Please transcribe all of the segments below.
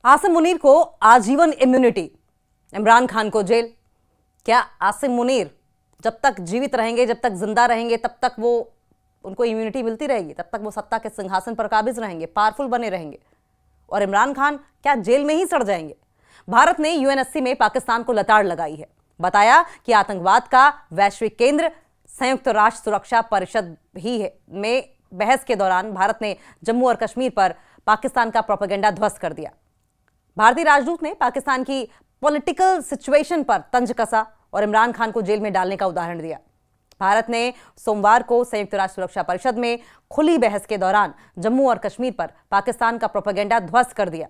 आसिम मुनीर को आजीवन इम्यूनिटी, इमरान खान को जेल। क्या आसिम मुनीर जब तक जीवित रहेंगे, जब तक जिंदा रहेंगे, तब तक वो उनको इम्यूनिटी मिलती रहेगी, तब तक वो सत्ता के सिंहासन पर काबिज रहेंगे, पावरफुल बने रहेंगे, और इमरान खान क्या जेल में ही सड़ जाएंगे? भारत ने यूएनएससी में पाकिस्तान को लताड़ लगाई है। बताया कि आतंकवाद का वैश्विक केंद्र संयुक्त राष्ट्र सुरक्षा परिषद ही है। में बहस के दौरान भारत ने जम्मू और कश्मीर पर पाकिस्तान का प्रोपेगेंडा ध्वस्त कर दिया। भारतीय राजदूत ने पाकिस्तान की पॉलिटिकल सिचुएशन पर तंज कसा और इमरान खान को जेल में डालने का उदाहरण दिया। भारत ने सोमवार को संयुक्त राष्ट्र सुरक्षा परिषद में खुली बहस के दौरान जम्मू और कश्मीर पर पाकिस्तान का प्रोपेगेंडा ध्वस्त कर दिया।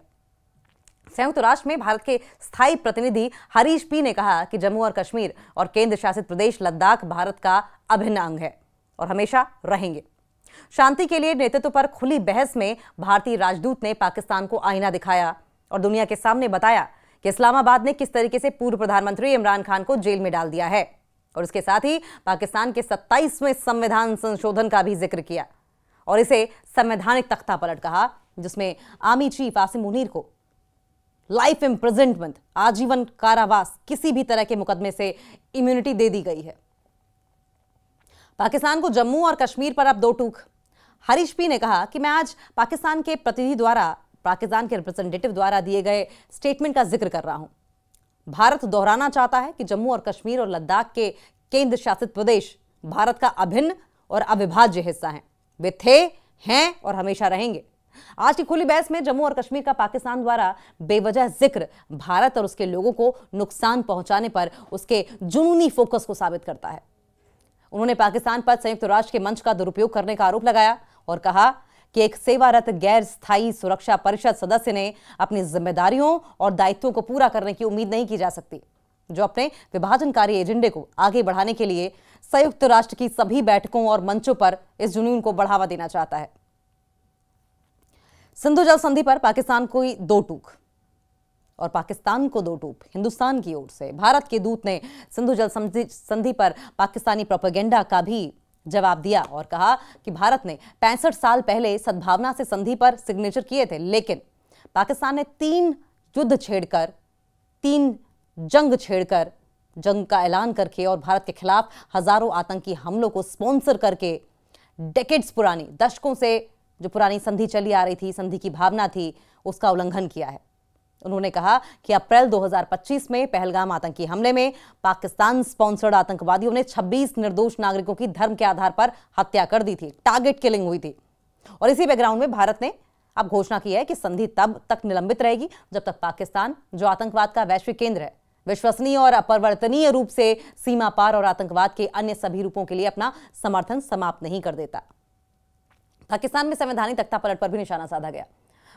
संयुक्त राष्ट्र में भारत के स्थायी प्रतिनिधि हरीश पी ने कहा कि जम्मू और कश्मीर और केंद्र शासित प्रदेश लद्दाख भारत का अभिन्न अंग है और हमेशा रहेंगे। शांति के लिए नेतृत्व पर खुली बहस में भारतीय राजदूत ने पाकिस्तान को आईना दिखाया और दुनिया के सामने बताया कि इस्लामाबाद ने किस तरीके से पूर्व प्रधानमंत्री इमरान खान को जेल में डाल दिया है, और इसके साथ ही पाकिस्तान के 27वें संविधान संशोधन का भी जिक्र किया और इसे संवैधानिक तख्ता पलट कहा, जिसमें आर्मी चीफ आसिम मुनीर को लाइफ इम्प्रिजनमेंट, आजीवन कारावास, किसी भी तरह के मुकदमे से इम्यूनिटी दे दी गई है। पाकिस्तान को जम्मू और कश्मीर पर अब दो टूक। हरीश पी ने कहा कि मैं आज पाकिस्तान के प्रतिनिधि द्वारा, पाकिस्तान के रिप्रेजेंटेटिव द्वारा दिए गए स्टेटमेंट का जिक्र कर रहा हूं। भारत दोहराना चाहता है कि जम्मू और कश्मीर और लद्दाख के केंद्र शासित प्रदेश भारत का अभिन्न और अविभाज्य हिस्सा हैं। वे थे, हैं और हमेशा रहेंगे। आज की खुली बहस में जम्मू और कश्मीर का पाकिस्तान द्वारा बेवजह जिक्र भारत और उसके लोगों को नुकसान पहुंचाने पर उसके जुनूनी फोकस को साबित करता है। उन्होंने पाकिस्तान पर संयुक्त राष्ट्र के मंच का दुरुपयोग करने का आरोप लगाया और कहा कि एक सेवारत गैर स्थायी सुरक्षा परिषद सदस्य ने अपनी जिम्मेदारियों और दायित्वों को पूरा करने की उम्मीद नहीं की जा सकती, जो अपने विभाजनकारी एजेंडे को आगे बढ़ाने के लिए संयुक्त राष्ट्र की सभी बैठकों और मंचों पर इस जुनून को बढ़ावा देना चाहता है। सिंधु जल संधि पर पाकिस्तान को दो टूक और पाकिस्तान को दो टूक हिंदुस्तान की ओर से। भारत के दूत ने सिंधु जल संधि पर पाकिस्तानी प्रोपेगेंडा का भी जवाब दिया और कहा कि भारत ने 65 साल पहले सद्भावना से संधि पर सिग्नेचर किए थे, लेकिन पाकिस्तान ने 3 युद्ध छेड़कर, 3 जंग छेड़कर, जंग का ऐलान करके और भारत के खिलाफ हजारों आतंकी हमलों को स्पॉन्सर करके डेकेड्स पुरानी, दशकों से जो पुरानी संधि चली आ रही थी, संधि की भावना थी, उसका उल्लंघन किया है। उन्होंने कहा कि अप्रैल 2025 में पहलगाम आतंकी हमले में पाकिस्तान स्पॉन्सर्ड आतंकवादियों ने 26 निर्दोष नागरिकों की धर्म के आधार पर हत्या कर दी थी। टारगेट किलिंग हुई थी और इसी बैकग्राउंड में भारत ने अब घोषणा की है कि संधि तब तक निलंबित रहेगी जब तक पाकिस्तान, जो आतंकवाद का वैश्विक केंद्र है, विश्वसनीय और अपरिवर्तनीय रूप से सीमा पार और आतंकवाद के अन्य सभी रूपों के लिए अपना समर्थन समाप्त नहीं कर देता। पाकिस्तान में संवैधानिक तख्ता पलट पर भी निशाना साधा गया।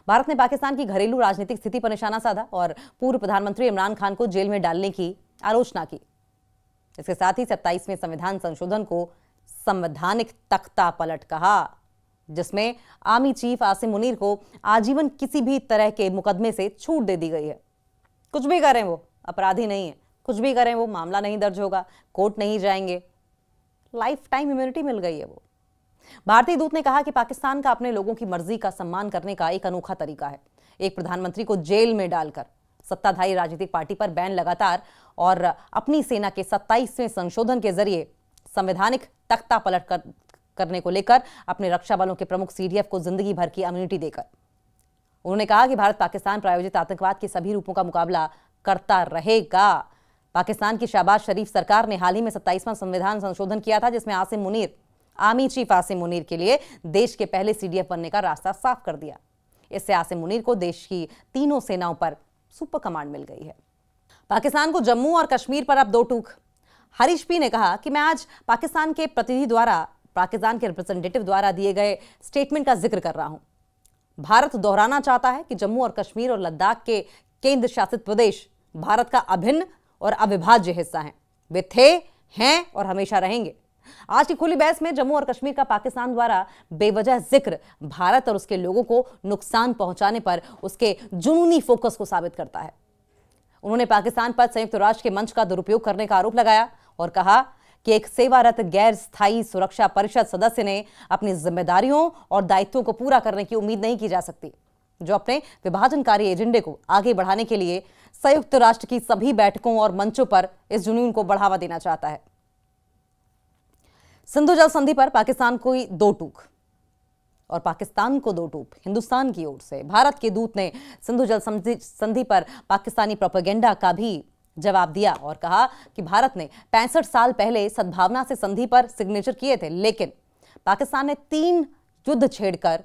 भारत ने पाकिस्तान की घरेलू राजनीतिक स्थिति पर निशाना साधा और पूर्व प्रधानमंत्री इमरान खान को जेल में डालने की आलोचना की। इसके साथ ही 27वें संविधान संशोधन को संवैधानिक तख्ता पलट कहा, जिसमें आर्मी चीफ आसिम मुनीर को आजीवन किसी भी तरह के मुकदमे से छूट दे दी गई है। कुछ भी करें वो अपराधी नहीं है, कुछ भी करें वो मामला नहीं दर्ज होगा, कोर्ट नहीं जाएंगे, लाइफ टाइम इम्यूनिटी मिल गई है वो। भारतीय दूत ने कहा कि पाकिस्तान का अपने लोगों की मर्जी का सम्मान करने का एक अनोखा तरीका है। एक प्रधानमंत्री को जेल में डालकर सत्ताधारी राजनीतिक पार्टी पर बैन लगातार और अपनी सेना के 27वें संशोधन के जरिए संवैधानिक तख्ता पलट करने को लेकर अपने रक्षा बलों के प्रमुख सीडीएफ को जिंदगी भर की इम्यूनिटी देकर उन्होंने कहा कि भारत पाकिस्तान प्रायोजित आतंकवाद के सभी रूपों का मुकाबला करता रहेगा। पाकिस्तान की शहबाज शरीफ सरकार ने हाल ही में 27वां संविधान संशोधन किया था, जिसमें आसिम मुनीर, आर्मी चीफ आसिम मुनीर के लिए देश के पहले सीडीएफ बनने का रास्ता साफ कर दिया। इससे आसिम मुनीर को देश की तीनों सेनाओं पर सुपर कमांड मिल गई है। पाकिस्तान को जम्मू और कश्मीर पर अब दो टूक। हरीश पी ने कहा कि मैं आज पाकिस्तान के प्रतिनिधि द्वारा, पाकिस्तान के रिप्रेजेंटेटिव द्वारा दिए गए स्टेटमेंट का जिक्र कर रहा हूं। भारत दोहराना चाहता है कि जम्मू और कश्मीर और लद्दाख के केंद्र शासित प्रदेश भारत का अभिन्न और अविभाज्य हिस्सा हैं। वे थे, हैं और हमेशा रहेंगे। आज की खुली बहस में जम्मू और कश्मीर का पाकिस्तान द्वारा बेवजह जिक्र भारत और उसके लोगों को नुकसान पहुंचाने पर उसके जुनूनी फोकस को साबित करता है। उन्होंने पाकिस्तान पर संयुक्त राष्ट्र के मंच का दुरुपयोग करने का आरोप लगाया और कहा कि एक सेवारत गैर स्थायी सुरक्षा परिषद सदस्य ने अपनी जिम्मेदारियों और दायित्वों को पूरा करने की उम्मीद नहीं की जा सकती, जो अपने विभाजनकारी एजेंडे को आगे बढ़ाने के लिए संयुक्त राष्ट्र की सभी बैठकों और मंचों पर इस जुनून को बढ़ावा देना चाहता है। सिंधु जल संधि पर पाकिस्तान को दो टूक और पाकिस्तान को दो टूक हिंदुस्तान की ओर से। भारत के दूत ने सिंधु जल संधि पर पाकिस्तानी प्रोपेगेंडा का भी जवाब दिया और कहा कि भारत ने 65 साल पहले सद्भावना से संधि पर सिग्नेचर किए थे, लेकिन पाकिस्तान ने 3 युद्ध छेड़कर,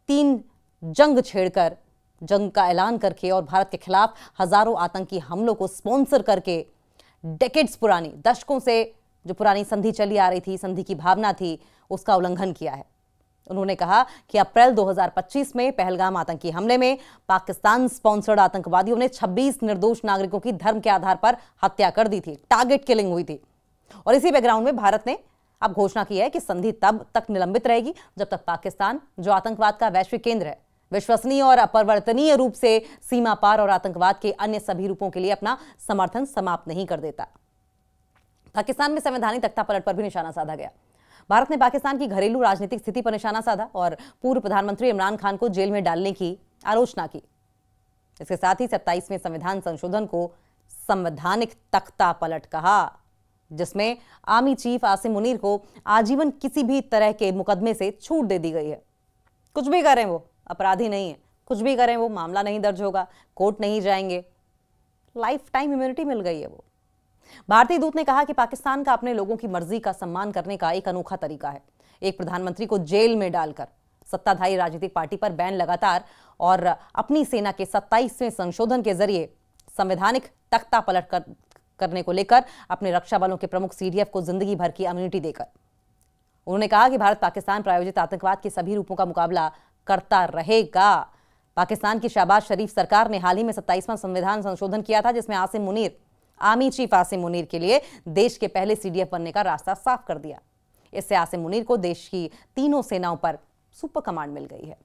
3 जंग छेड़कर, जंग का ऐलान करके और भारत के खिलाफ हजारों आतंकी हमलों को स्पॉन्सर करके डेकेड्स पुरानी, दशकों से जो पुरानी संधि चली आ रही थी, संधि की भावना थी, उसका उल्लंघन किया है। उन्होंने कहा कि अप्रैल 2025 में पहलगाम आतंकी हमले में पाकिस्तान स्पॉन्सर्ड आतंकवादियों ने 26 निर्दोष नागरिकों की धर्म के आधार पर हत्या कर दी थी, टारगेट किलिंग हुई थी। और इसी बैकग्राउंड में भारत ने अब घोषणा की है कि संधि तब तक निलंबित रहेगी जब तक पाकिस्तान, जो आतंकवाद का वैश्विक केंद्र है, विश्वसनीय और अपरिवर्तनीय रूप से सीमा पार और आतंकवाद के अन्य सभी रूपों के लिए अपना समर्थन समाप्त नहीं कर देता। पाकिस्तान में संवैधानिक तख्तापलट पर भी निशाना साधा गया। भारत ने पाकिस्तान की घरेलू राजनीतिक स्थिति पर निशाना साधा और पूर्व प्रधानमंत्री इमरान खान को जेल में डालने की आलोचना की। इसके साथ ही 27वें संविधान संशोधन को संवैधानिक तख्तापलट कहा, जिसमें आर्मी चीफ आसिम मुनीर को आजीवन किसी भी तरह के मुकदमे से छूट दे दी गई है। कुछ भी करें वो अपराधी नहीं है, कुछ भी करें वो मामला नहीं दर्ज होगा, कोर्ट नहीं जाएंगे, लाइफ टाइम इम्यूनिटी मिल गई है वो। भारतीय दूत ने कहा कि पाकिस्तान का अपने लोगों की मर्जी का सम्मान करने का एक अनोखा तरीका है। एक प्रधानमंत्री को जेल में डालकर सत्ताधारी राजनीतिक पार्टी पर बैन लगातार और अपनी सेना के 27वें संशोधन के जरिए संवैधानिक तख्तापलट करने को लेकर अपने रक्षा बलों के प्रमुख सीडीएफ को जिंदगी भर की इम्यूनिटी देकर उन्होंने कहा कि भारत पाकिस्तान प्रायोजित आतंकवाद के सभी रूपों का मुकाबला करता रहेगा। पाकिस्तान की शहबाज शरीफ सरकार ने हाल ही में 27वां संविधान संशोधन किया था, जिसमें आर्मी चीफ आसिम मुनीर के लिए देश के पहले सीडीएफ बनने का रास्ता साफ कर दिया। इससे आसिम मुनीर को देश की तीनों सेनाओं पर सुपर कमांड मिल गई है।